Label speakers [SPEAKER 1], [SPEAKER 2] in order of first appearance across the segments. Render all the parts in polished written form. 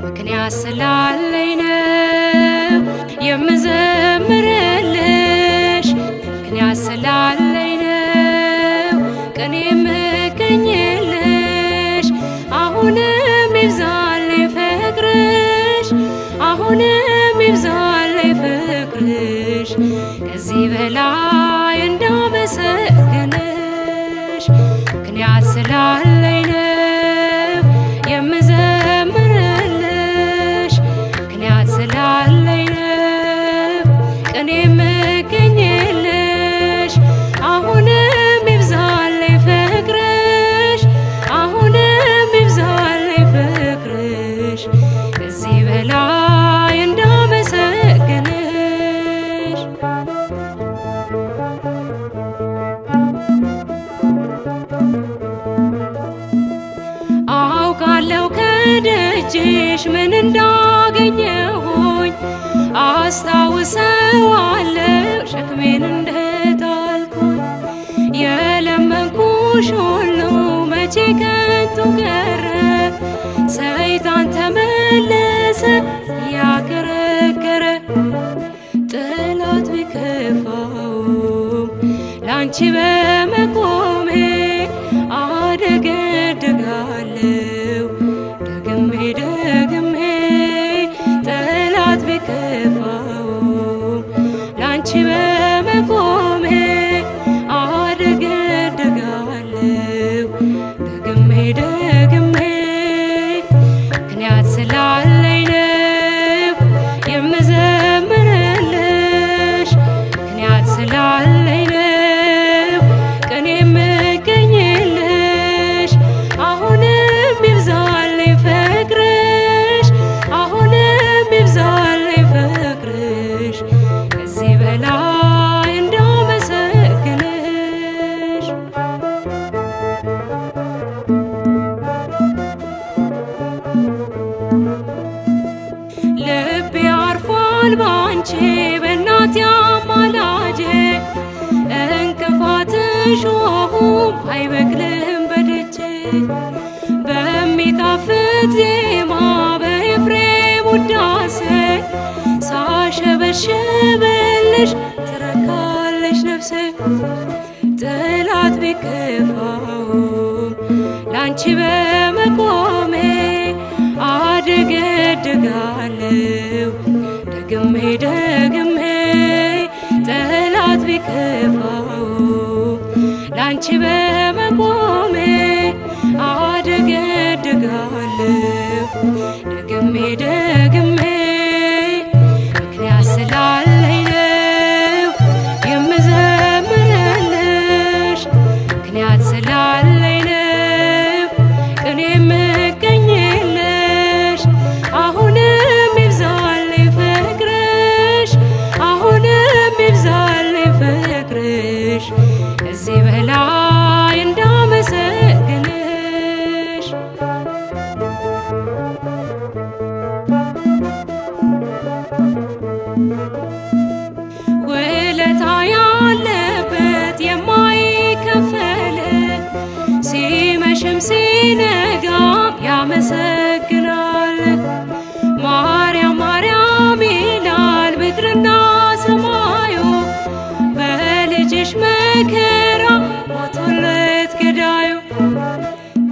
[SPEAKER 1] ምክንያት ስላለኝ ነው የምዘምርልሽ፣ ምክንያት ስላለኝ ነው ቀን የምገኝልሽ። አሁንም ይብዛልኝ ፍቅርሽ፣ አሁንም ይብዛልኝ ፍቅርሽ፣ ከዚህ በላይ እንዳመሰግንሽ። ምክንያት ስላለኝ ነው የምዘምርልሽ፣ ምክንያት ስላለኝ ነው ቀን የምገኝልሽ። አሁንም ይብዛልኝ ፍቅርሽ፣ አሁንም ይብዛልኝ ፍቅርሽ፣ ከዚህ በላይ እንዳመሰግንሽ። አውቃለሁ ከደጅሽ ምን እንዳገኘሁኝ፣ አስታውሰዋለሁ ሸክሜን እንደጣልኩኝ። የለመንኩሽ ሁሉ መቼ ከንቱ ቀረ፣ ሰይጣን ተመለሰ ያከረከረ። ጠላት ቢከፋውም ላንቺ በመቆሜ አደገድጋለሁ ደግሜ ደግሜ። ጠላት ቢከፋውም ላንቺ በመቆሜ አደገድጋለሁ ደግሜ ደግሜ። ምክንያት ስላለኝ ነው የምዘምርልሽ፣ ምክንያት ስላለኝ ነው ቀን የምገኝልሽ። አሁንም ይብዛልኝ ፍቅርሽ፣ አሁንም ይብዛልኝ ፍቅርሽ፣ ከዚህ በላይ እንዳመሰግንሽ። ልቤ አርፏል ባንቺ በእናቴ አማላጄ፣ እንቅፋትሽ ሆም አይበቅልም በደጄ። በሚጣፍጥ ዜማ በኤፍሬም ውዳሴ ሳሸበሽብልሽ ትረካለሽ ነፍሴ። ጠላት ቢከፋውም ላንቺ በመቆሜ አደገድጋለሁ ደግሜ ደግሜ። ጠላት ቢከፋውም ላንቺ በመቆሜ አደገድጋለሁ ደግሜ ደግሜ። ምክንያት ስላለኝ ነው የምዘምርልሽ፣ ምክንያት ስላለኝ ነው ቀን የምገኝልሽ። አሁንም ይብዛልኝ ፍቅርሽ፣ አሁንም ይብዛልኝ ፍቅርሽ፣ ከዚህ በላይ እንዳመሰግንሽ። ውለታ ያለበት የማይከፈል፣ ሲመሽም ሲነጋም ያመሰግናል። ማርያም ማርያም ይላል ምድርና ሰማዩ፣ በልጅሽ መከራ ሞቶለት ገዳዩ።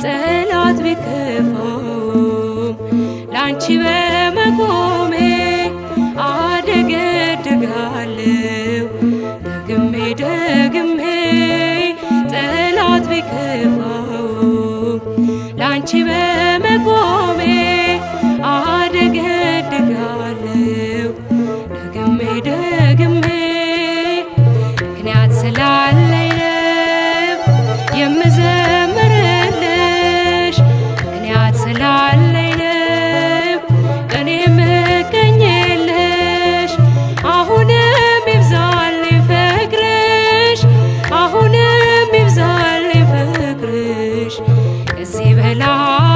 [SPEAKER 1] ጠላት ቢከፋውም ላንቺ በመቆሜ አደገድጋለሁ ደግሜ ደግሜ። ጠላት ቢከፋውም ላንቺ በመቆሜ አደገድጋለሁ ደግሜ ደግሜ። ምክንያት ስላለኝ ነው የምዘምርልሽ፣ ምክንያት ስላለኝ ነው ከዚህ በላይ